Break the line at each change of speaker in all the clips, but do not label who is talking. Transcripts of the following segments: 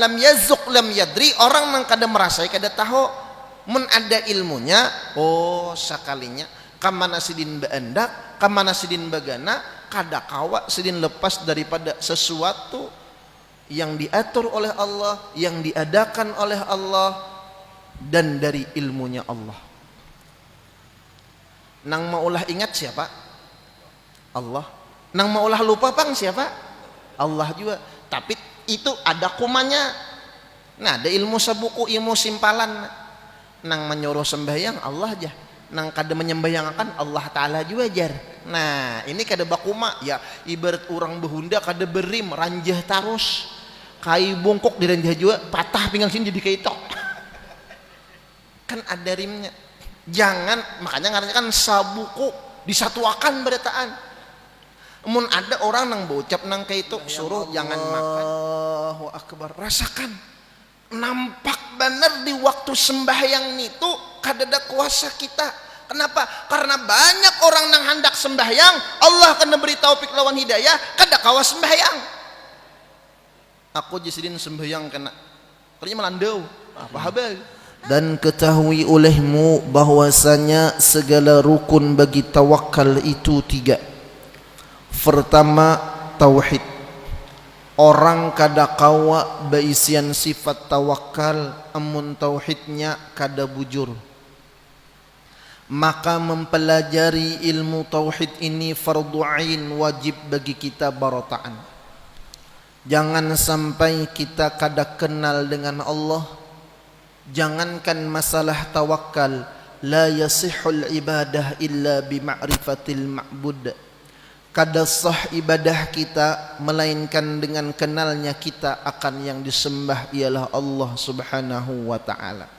lam yazuk lam yadri, orang nang kada merasai kada tahu. Mun ada ilmunya, oh sakalinya kamana sidin baendak, kamana sidin bagana, kada kawa sidin lepas daripada sesuatu yang diatur oleh Allah, yang diadakan oleh Allah, dan dari ilmunya Allah. Nang maulah ingat siapa? Allah. Nang maulah lupa pang siapa? Allah juga. Tapi itu ada kumanya. Nah, ada ilmu sabuku, ilmu simpalan. Nang menyuruh sembahyang Allah aja. Nang kada menyembahyangkan Allah Ta'ala juga jar. Nah, ini kada bakuma ya, ibarat orang behunda kada berim ranjah tarus. Kai bungkuk di ranjah juga patah pinggang sini jadi kaitok. Kan ada rimnya. Jangan, makanya ngarannya kan sabuku disatuakan berataan. Mun ada orang nang bocap nang kaitok suruh jangan makan. Allahu Akbar, rasakan. Nampak benar di waktu sembahyang itu kadada kuasa kita. Kenapa? Karena banyak orang nang hendak sembahyang, Allah kena beri taufik lawan hidayah, kada kawa sembahyang. Aku jisidin sembahyang kena ternyata melandau. Apa habal? Dan ketahui olehmu bahwasanya segala rukun bagi tawakal itu 3. Pertama, tauhid. Orang kada kawa baisian sifat tawakal amun tauhidnya kada bujur. Maka mempelajari ilmu tauhid ini fardu ain, wajib bagi kita barotaan. Jangan sampai kita kada kenal dengan Allah. Jangankan masalah tawakal, la yasihul ibadah illa bima'rifatil ma'bud. Kada sah ibadah kita melainkan dengan kenalnya kita akan yang disembah ialah Allah Subhanahu wa ta'ala.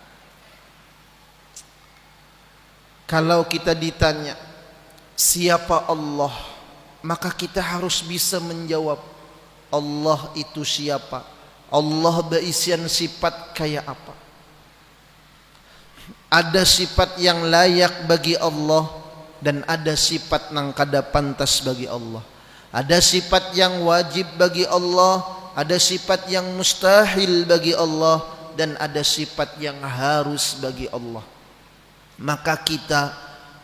Kalau kita ditanya siapa Allah, maka kita harus bisa menjawab Allah itu siapa, Allah berisian sifat kayak apa. Ada sifat yang layak bagi Allah dan ada sifat nang kada pantas bagi Allah. Ada sifat yang wajib bagi Allah, ada sifat yang mustahil bagi Allah, dan ada sifat yang harus bagi Allah. Maka kita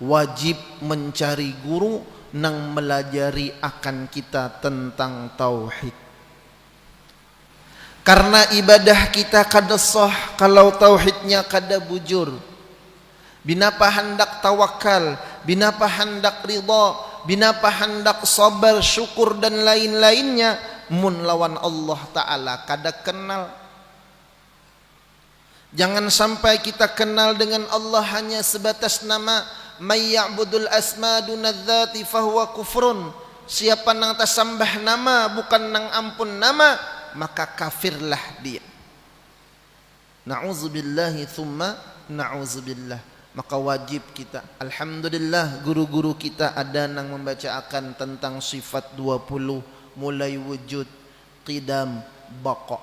wajib mencari guru nang melajari akan kita tentang tauhid. Karena ibadah kita kada sah kalau tauhidnya kada bujur. Binapa hendak tawakal, binapa hendak ridha, binapa hendak sabar, syukur dan lain-lainnya, mun lawan Allah Ta'ala kada kenal. Jangan sampai kita kenal dengan Allah hanya sebatas nama. May ya'budul asma dunadzati fahuwa kufrun. Siapa nang tasambah nama bukan nang ampun nama, maka kafirlah dia. Na'udzubillahi thumma na'udzubillah. Maka wajib kita, alhamdulillah guru-guru kita ada nang membacakan tentang sifat 20, mulai wujud, qidam, baqa.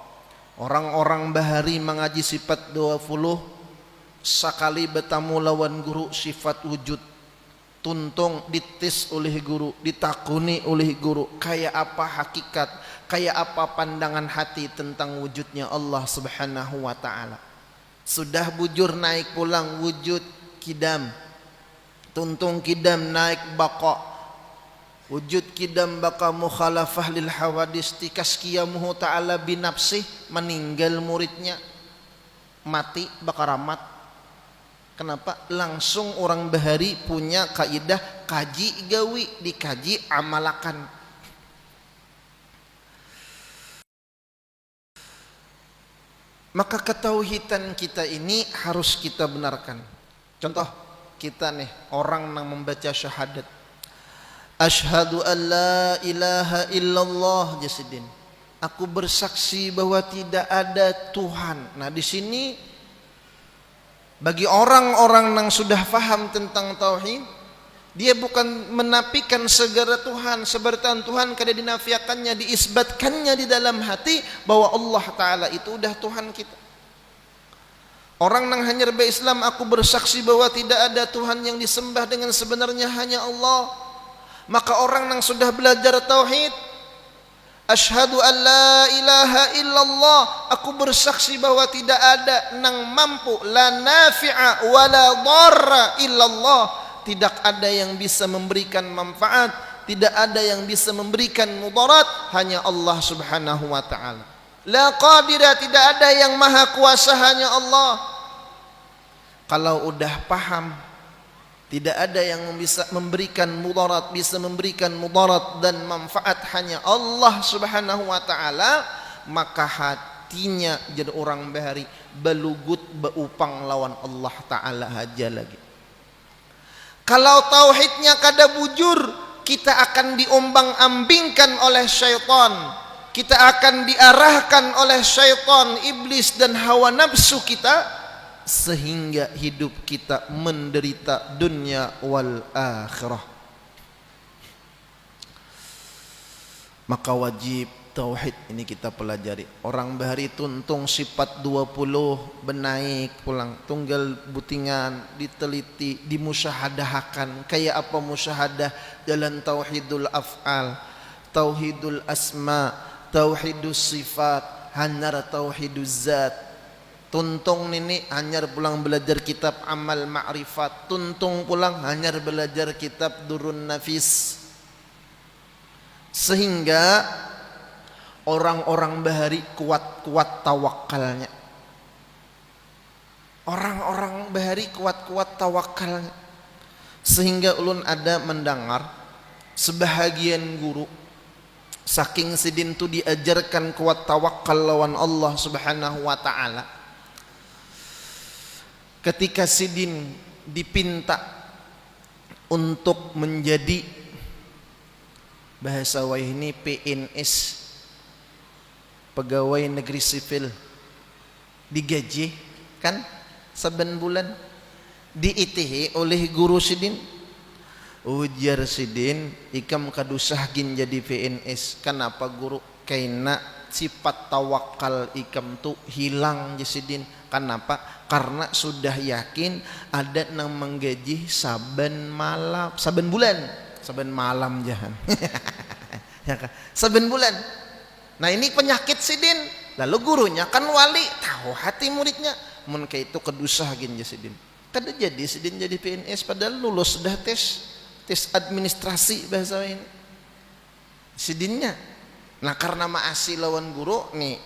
Orang-orang bahari mengaji sifat 20, sekali bertamu lawan guru sifat wujud, tuntung ditis oleh guru, ditakuni oleh guru kayak apa hakikat, kayak apa pandangan hati tentang wujudnya Allah Subhanahu wa ta'ala. Sudah bujur naik pulang wujud kidam, tuntung kidam naik baqa, wujud kidam baqa mukhalafah lil hawadis, tikaskiyamuhu ta'ala binafsih, meninggal muridnya, mati bakaramat. Kenapa? Langsung orang bahari punya kaidah kaji gawi, dikaji amalakan. Maka ketauhidan kita ini harus kita benarkan. Contoh kita nih orang yang membaca syahadat, asyhadu an la ilaha illallah jasidin, aku bersaksi bahwa tidak ada Tuhan. Nah di sini bagi orang-orang yang sudah faham tentang tauhid, dia bukan menafikan segala Tuhan, seberatan Tuhan kada dinafiakannya, diisbatkannya di dalam hati bahwa Allah Ta'ala itu udah Tuhan kita. Orang yang hanya berislam, aku bersaksi bahwa tidak ada Tuhan yang disembah dengan sebenarnya hanya Allah. Maka orang yang sudah belajar tauhid, Asyhadu an la ilaha illallah, aku bersaksi bahwa tidak ada nang mampu, la nafi'a wa la dharra illallah, tidak ada yang bisa memberikan manfaat, tidak ada yang bisa memberikan mudarat, hanya Allah Subhanahu wa taala. La qadira, tidak ada yang maha kuasa, hanya Allah. Kalau udah paham tidak ada yang bisa memberikan mudarat, bisa memberikan mudarat dan manfaat hanya Allah Subhanahu wa taala, maka hatinya jadi orang bahari belugut beupang lawan Allah taala aja lagi. Kalau tauhidnya kada bujur, kita akan diombang-ambingkan oleh syaitan, kita akan diarahkan oleh syaitan, iblis dan hawa nafsu kita, sehingga hidup kita menderita dunia wal akhirah. Maka wajib tauhid ini kita pelajari. Orang bahari tuntung sifat 20 benaik pulang tunggal butingan, diteliti, dimusyahadahkan. Kayak apa musyahadah dalam tauhidul af'al, tauhidul asma, tauhidus sifat, hanar tauhiduz zat. Tuntung nini hanyar pulang belajar kitab amal ma'rifat, tuntung pulang hanyar belajar kitab durun nafis, sehingga orang-orang bahari kuat-kuat tawakalnya. Orang-orang bahari kuat-kuat tawakalnya, sehingga ulun ada mendengar sebahagian guru saking sidin tu diajarkan kuat tawakal lawan Allah Subhanahu wa taala. Ketika sidin dipinta untuk menjadi bahasa wayah ini PNS, pegawai negeri sipil, digaji kan saben bulan, diitihi oleh guru sidin. Ujar sidin, ikam kadusah gin jadi PNS. Kenapa guru? Karena sifat tawakal ikam tu hilang jasidin. Kenapa? Karena sudah yakin ada nang menggaji saben malam, saben bulan, saben malam jahan. Ya kan? Saben bulan. Nah ini penyakit sidin. Lalu gurunya kan wali, tahu hati muridnya. Mun kayak itu kedusah gin jasidin. Kada jadi sidin jadi PNS padahal lulus sudah tes administrasi bahasa ini. Sidinnya. Nah karena maasi lawan guru nih,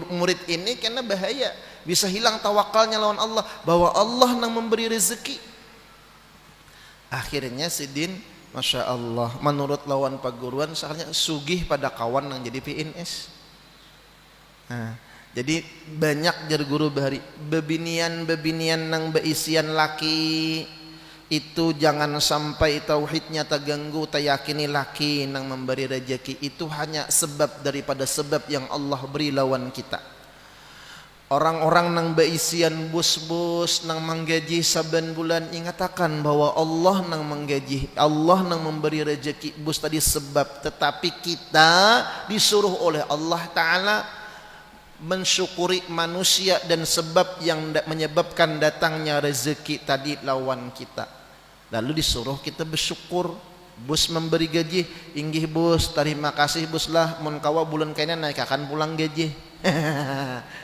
murid ini kena bahaya, bisa hilang tawakalnya lawan Allah, bahwa Allah nang memberi rezeki. Akhirnya sidin, masya Allah, menurut lawan paguruan soalnya sugih pada kawan nang jadi PNS. Nah, jadi banyak jar guru bahari bebinian nang beisian laki itu jangan sampai tauhidnya terganggu, tayakini laki nang memberi rezeki itu hanya sebab daripada sebab yang Allah beri lawan kita. Orang-orang nang beisian bus-bus nang menggaji saben bulan, ingatakan bahwa Allah nang menggaji, Allah nang memberi rezeki bus tadi sebab, tetapi kita disuruh oleh Allah Ta'ala mensyukuri manusia dan sebab yang menyebabkan datangnya rezeki tadi lawan kita. Lalu disuruh kita bersyukur. Bus memberi gaji, inggih bus, terima kasih bus lah, mun kawa bulan kayaknya naik akan pulang gaji.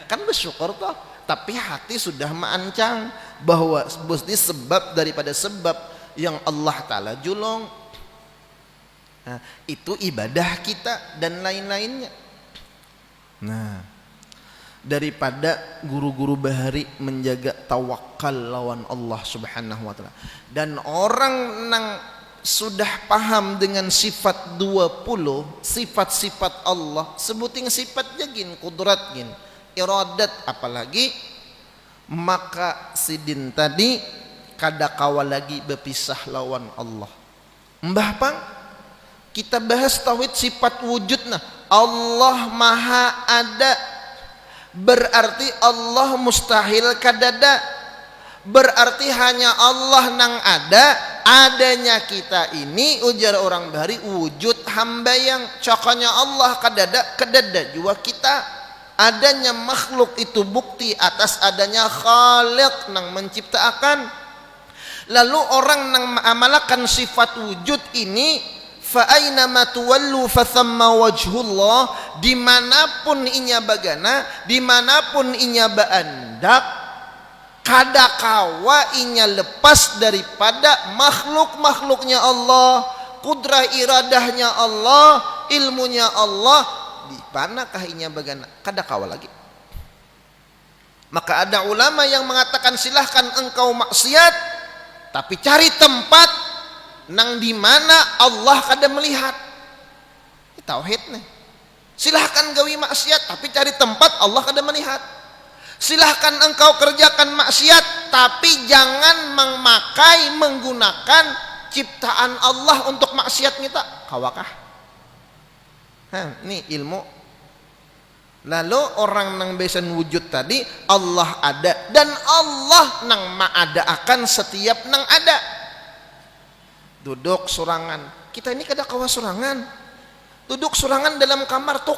Kan bersyukur toh, tapi hati sudah maancang bahwa bus ini sebab daripada sebab yang Allah Ta'ala julung. Nah, itu ibadah kita dan lain-lainnya. Nah, daripada guru-guru bahari menjaga tawakal lawan Allah Subhanahu wa taala. Dan orang nang sudah paham dengan sifat 20, sifat-sifat Allah, sebuting sifatnya gin, kudrat gin, iradat apalagi, maka sidin tadi kada kawa lagi berpisah lawan Allah. Mbah pang kita bahas tauhid sifat wujudna. Allah maha ada, berarti Allah mustahil kadada, berarti hanya Allah nang ada. Adanya kita ini ujar orang bahari wujud hamba yang cokanya Allah kadada jua kita. Adanya makhluk itu bukti atas adanya khaliq nang menciptakan. Lalu orang nang mengamalkan sifat wujud ini fa ainama tuwallu fathamma wajhullah, dimanapun inya bagana, dimanapun inya baandak, kada kawa inya lepas daripada makhluk-makhluknya Allah, kudrah iradahnya Allah, ilmunya Allah, di manakah inya bagana, kada kawa lagi. Maka ada ulama yang mengatakan silahkan engkau maksiat, tapi cari tempat nang di mana Allah kada melihat. Tauhid nih. Silahkan gawi maksiat, tapi cari tempat Allah kada melihat. Silahkan engkau kerjakan maksiat, tapi jangan memakai menggunakan ciptaan Allah untuk maksiat kita. Kawakah? Ini ilmu. Lalu orang nang besan wujud tadi, Allah ada dan Allah nang maada akan setiap nang ada. Duduk surangan, kita ini kada kawa surangan. Duduk surangan dalam kamar tuh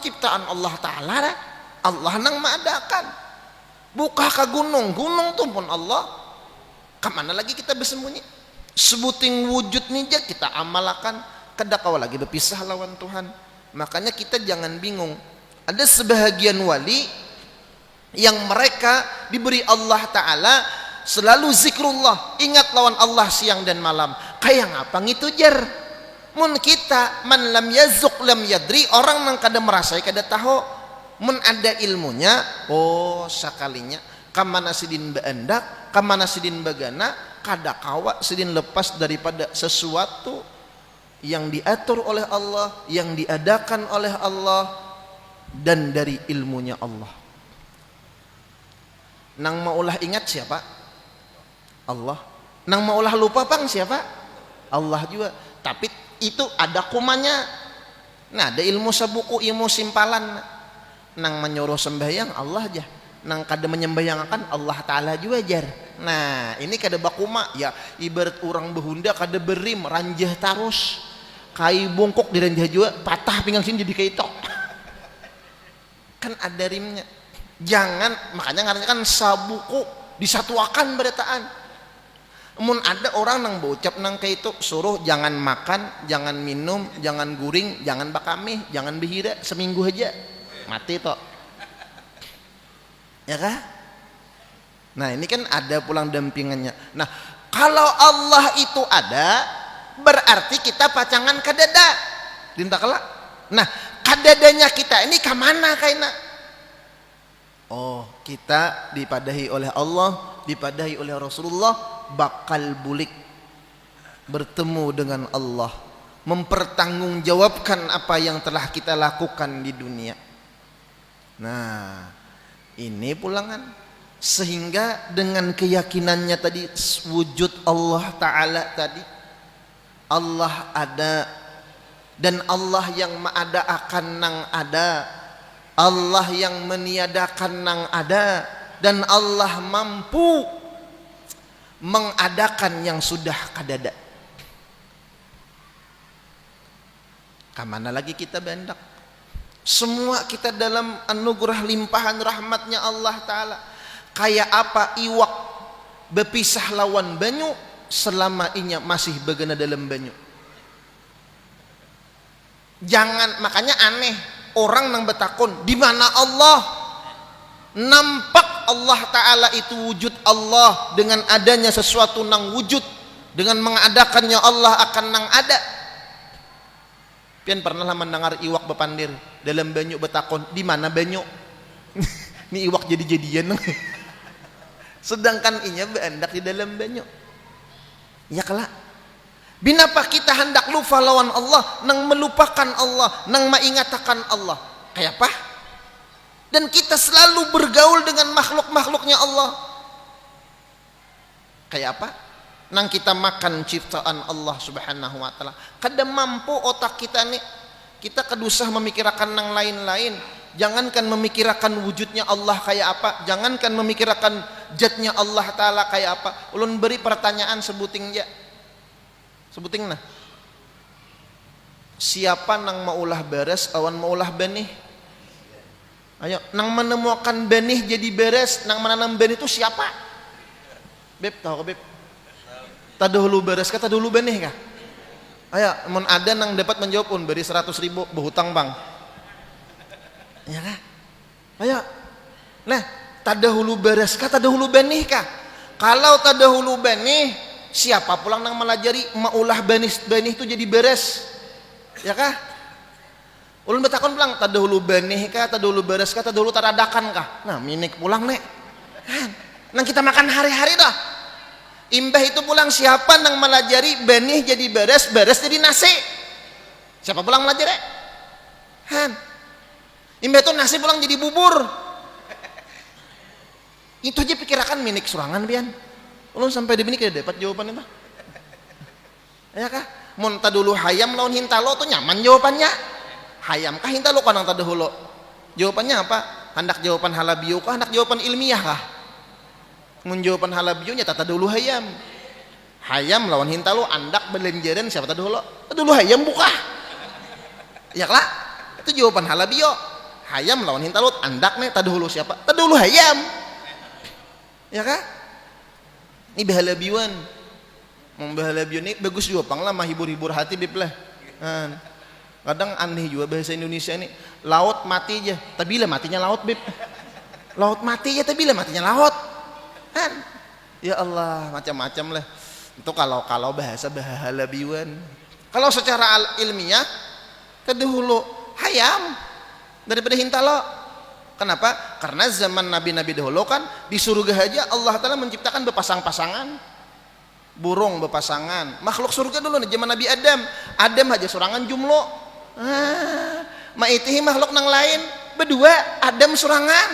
ciptaan Allah Ta'ala. Allah nang maadakan. Buka ke gunung, gunung tuh pun Allah. Kemana lagi kita bersembunyi? Sebuting wujud nija kita amalkan, kada kawa lagi berpisah lawan Tuhan. Makanya kita jangan bingung. Ada sebahagian wali yang mereka diberi Allah Ta'ala selalu zikrullah, ingat lawan Allah siang dan malam. Kayak ngapa ngitu jar? Mun kita man lam yazuk lam yadri, orang yang kada merasai kada tahu. Mun ada ilmunya, oh sakalinya kamana sidin baandak, kamana sidin bagana, kada kawa sidin lepas daripada sesuatu yang diatur oleh Allah, yang diadakan oleh Allah, dan dari ilmunya Allah. Nang maulah ingat siapa? Allah. Nang maulah lupa pang siapa? Allah juga. Tapi itu ada kumanya. Nah, ada ilmu sabuku, ilmu simpalan. Nang menyuruh sembahyang Allah aja. Nang kada menyembahyangkan Allah Ta'ala juga jar. Nah, ini kada bakuma ya, ibarat orang behunda kada berim ranjah tarus. Kai bongkok di ranjah juga, patah pinggang sini jadi kaitok. Kan ada rimnya. Jangan, makanya ngarannya kan sabuku disatuakan berataan. Mun ada orang nang bocap nang kayak itu suruh jangan makan, jangan minum, jangan guring, jangan bakami, jangan behira seminggu aja mati toh. Ya kah? Nah ini kan ada pulang dampingannya. Nah kalau Allah itu ada, berarti kita pacangan kadada. Dintakala. Nah kadadanya kita ini kemana kayaknya? Oh kita dipadahi oleh Allah, dipadahi oleh Rasulullah, bakal bulik bertemu dengan Allah, mempertanggungjawabkan apa yang telah kita lakukan di dunia. Nah ini pulangan, sehingga dengan keyakinannya tadi wujud Allah Ta'ala tadi, Allah ada dan Allah yang maada akan nang ada, Allah yang meniadakan nang ada, dan Allah mampu mengadakan yang sudah kadada. Kemana lagi kita bendak? Semua kita dalam anugerah limpahan rahmatnya Allah Ta'ala. Kayak apa iwak berpisah lawan banyu selama inya masih begana dalam banyu. Jangan, makanya aneh orang nang betakun di mana Allah. Nampak Allah Ta'ala itu wujud Allah dengan adanya sesuatu nang wujud, dengan mengadakannya Allah akan nang ada. Pian pernah lah mendengar iwak bepandir dalam banyu betakon di mana banyu? Ini iwak jadi-jadian. Sedangkan inya beandak di dalam banyu. Ya kelak. Binapa kita hendak lupa lawan Allah, nang melupakan Allah, nang mengingatakan Allah. Kayak apa? Dan kita selalu bergaul dengan makhluk-makhluknya Allah. Kayak apa? Nang kita makan ciptaan Allah Subhanahu wa Ta'ala, kada mampu otak kita nih, kita kedusah memikirkan nang lain-lain. Jangankan memikirkan wujudnya Allah kayak apa, jangankan memikirkan zatnya Allah Ta'ala kayak apa. Ulun beri pertanyaan sebuting ya, sebuting nah, siapa nang maulah beres awan maulah benih? Ayo, nang menemukan benih jadi beres, nang menanam benih itu siapa? Beb, tahu Beb? Tadahulu beres kah, tadahulu benih kah? Aya mun ada nang dapat menjawab pun beri 100.000 berhutang bang. Ya kah? Aya. Nah, tadahulu beres kah tadahulu benih kah? Kalau tadahulu benih, siapa pulang nang melajari maulah benih itu jadi beres. Ya kah? Ulun betakon pulang tadahulu benih kah tadahulu beres kah tadahulu taradakan kah? Nah, minik pulang nek. Nang kita makan hari-hari dah. Imbah itu pulang siapa nang melajari benih jadi beres, beres jadi nasi. Siapa pulang melajari? Han. Imbah itu nasi pulang jadi bubur. Itu aja pikirakan minik surangan pian. Ulun sampai di sini kada dapat jawaban itu. Ya kah? Mun tadulu hayam lawan hintalo tuh nyaman jawabannya. Hayam kah hintalo kan nang tadahulu? Jawabannya apa? Hendak jawaban halabiu kah hendak jawaban ilmiah kah? Mun jawaban halabiu nya tata dulu hayam. Hayam lawan hintalo andak belenjaran siapa tata dulu? Tata dulu hayam buka. Ya lah. Itu jawaban halabiu. Hayam lawan hintalo andak nih tata dulu siapa? Tata dulu hayam. Ya kah? Ini bahalabiuan. Mau bahalabiuan ini bagus juga pang lah mah hibur-hibur hati bib lah. Kadang aneh juga bahasa Indonesia ini. Laut mati aja, tapi bila matinya laut bib. Laut mati aja, tapi bila matinya laut. Ya Allah, macam-macam lah. Itu kalau bahasa bahalabiuan. Kalau secara ilmiah kedahulu hayam daripada hintalo. Kenapa? Karena zaman nabi-nabi dahulu kan di surga aja Allah Ta'ala menciptakan berpasang-pasangan. Burung berpasangan. Makhluk surga dulu zaman Nabi Adam. Adam aja surangan jumlo. Maitihi makhluk nang lain berdua Adam surangan.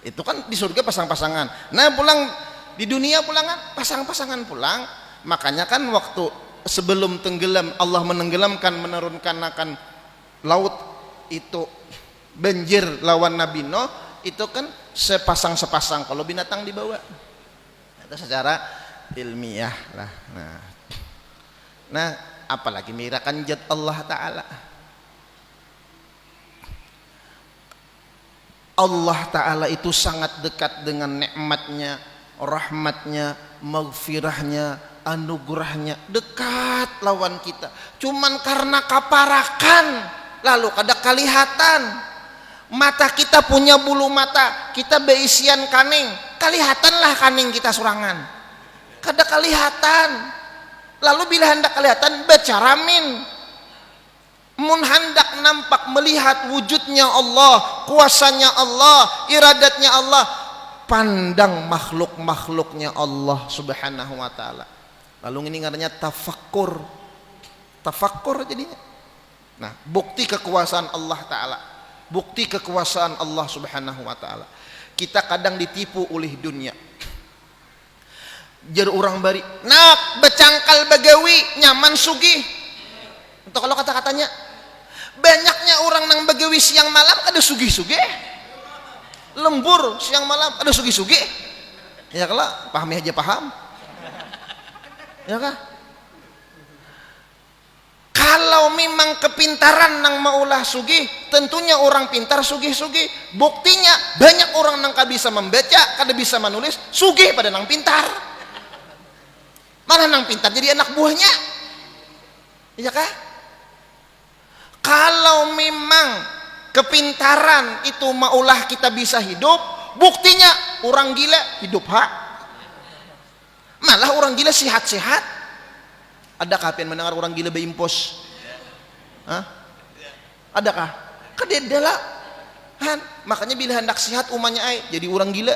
Itu kan di surga pasang-pasangan. Nah pulang di dunia pulangan pasang-pasangan pulang. Makanya kan waktu sebelum tenggelam Allah menenggelamkan menurunkan akan laut itu banjir lawan Nabi Nuh itu kan sepasang-sepasang kalau binatang dibawa. Itu secara ilmiah lah. Nah apalagi mirakan zat Allah Ta'ala. Allah Ta'ala itu sangat dekat dengan nikmatnya, rahmatnya, maghfirahnya, anugerahnya, dekat lawan kita. Cuman karena kaparakan lalu kada kelihatan. Mata kita punya bulu mata, kita beisian kaning, kelihatanlah kaning kita surangan. Kada kelihatan. Lalu bila hendak kelihatan becaramin. Mun hendak nampak melihat wujudnya Allah, kuasanya Allah, iradatnya Allah, pandang makhluk-makhluknya Allah Subhanahu wa taala. Lalu ini namanya tafakkur. Tafakkur jadinya. Nah, bukti kekuasaan Allah Ta'ala, bukti kekuasaan Allah Subhanahu wa taala. Kita kadang ditipu oleh dunia. Jar orang bari, nak becangkal bagawi nyaman sugih. Untuk kalau kata-katanya banyaknya orang nang bagawi siang malam ada sugih-sugih. Lembur siang malam ada sugih-sugih. Ya kalau pahami aja paham. Ya kah? Kalau memang kepintaran nang maulah sugih, tentunya orang pintar sugih-sugih. Buktinya banyak orang nang kada bisa membaca, kada bisa menulis, sugih pada nang pintar. Malah nang pintar jadi anak buahnya. Iya kah? Kalau memang kepintaran itu maulah kita bisa hidup, buktinya orang gila hidup hak. Malah orang gila sehat-sehat. Ada kalian mendengar orang gila beimpos? Adakah? Kadeda lah. Makanya bila hendak sehat umanya ay jadi orang gila.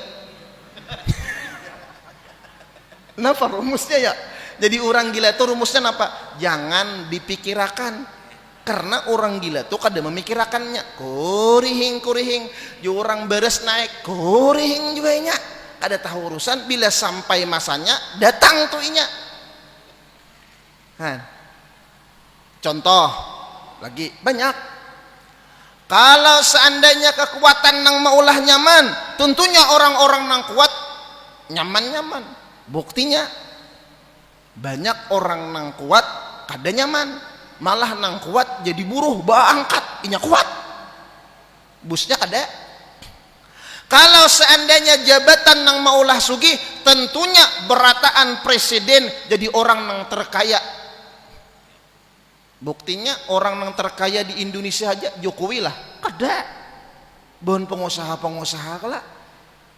Napa rumusnya ya? Jadi orang gila itu rumusnya apa? Jangan dipikirakan. Karena orang gila tuh kada memikirakannya. Kurihing. Ju orang beres naik, kurihing juga nya. Kada tahu urusan bila sampai masanya datang tuh inya. Contoh lagi banyak. Kalau seandainya kekuatan nang maulah nyaman, tentunya orang-orang nang kuat nyaman-nyaman. Buktinya banyak orang nang kuat kada nyaman, malah nang kuat jadi buruh baangkat inya kuat busnya kada. Kalau seandainya jabatan nang maulah sugih, tentunya berataan presiden jadi orang nang terkaya Buktinya orang yang terkaya di Indonesia aja Jokowi lah. Kada. Bahan pengusaha-pengusaha kala.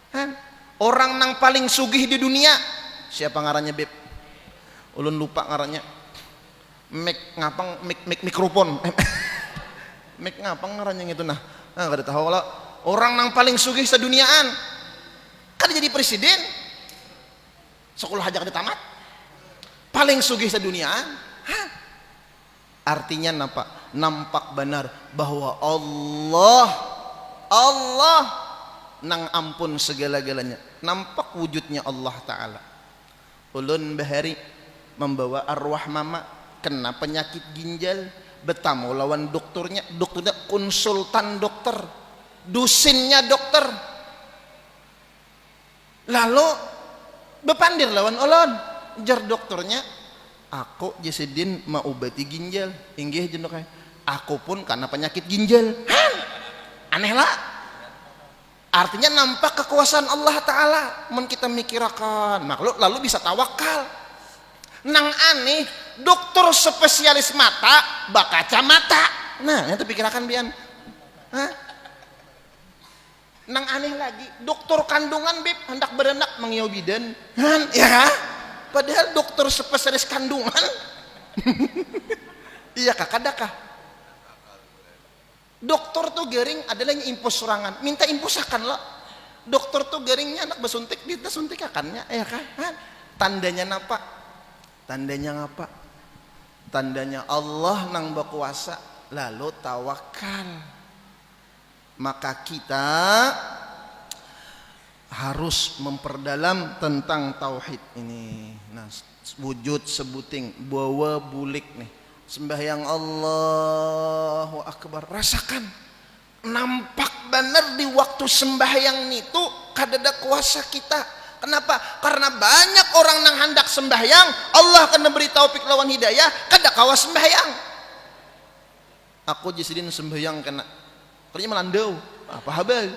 Kan? Orang yang paling sugih di dunia siapa ngarannya Beb? Ulun lupa ngarannya. Mikrofon. Mik ngapang ngarannya gitu nah. Nah, kada tahu lah. Orang yang paling sugih seduniaan. Kada jadi presiden. Sekolah aja kada tamat. Paling sugih seduniaan. Hah? Artinya napa? Nampak benar bahwa Allah nang ampun segala-galanya. Nampak wujudnya Allah Ta'ala. Ulun bahari membawa arwah mama kena penyakit ginjal, betamu lawan dokternya konsultan dokter, dusinnya dokter, lalu bepandir lawan ulun, jar dokternya, aku Jasidin mau obati ginjal, inggih jenok aku pun karena penyakit ginjal. Hah? Aneh lah. Artinya nampak kekuasaan Allah Ta'ala. Men kita mikirakan makhluk lalu bisa tawakal. Nang aneh dokter spesialis mata bakaca mata. Nah itu pikirakan bian. Hah? Nang aneh lagi dokter kandungan Beb hendak berenak mengiau bidan. Ya padahal dokter spesialis kandungan. Iya kah kadakah? Dokter tuh garing adalah yang impus serangan, minta impusakan lo. Dokter tuh garingnya anak bersuntik, dia suntik akannya, ya kan? Tandanya apa? Tandanya ngapa? Tandanya Allah nang berkuasa, lalu tawakal. Maka kita harus memperdalam tentang tauhid ini. Nah, wujud sebuting, bawa bulik nih. Sembahyang Allahu Akbar, rasakan nampak benar di waktu sembahyang itu kadada kuasa kita. Kenapa? Karena banyak orang yang hendak sembahyang Allah akan memberi taufik lawan hidayah kada kawa sembahyang. Aku Jasidin sembahyang kena ternyata melandau apa habal.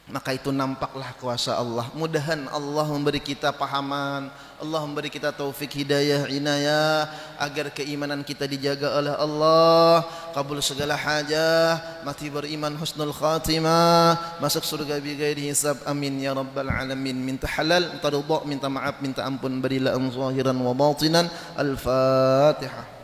Maka itu nampaklah kuasa Allah. Mudahan Allah memberi kita pahaman, Allah memberi kita taufik hidayah inayah agar keimanan kita dijaga oleh Allah, kabul segala hajah, mati beriman husnul khatimah, masuk surga bighairi hisab. Amin ya rabbal alamin. Minta halal, minta ridha, minta maaf, minta ampun, berilah zahiran wa batinan. Al-Fatihah.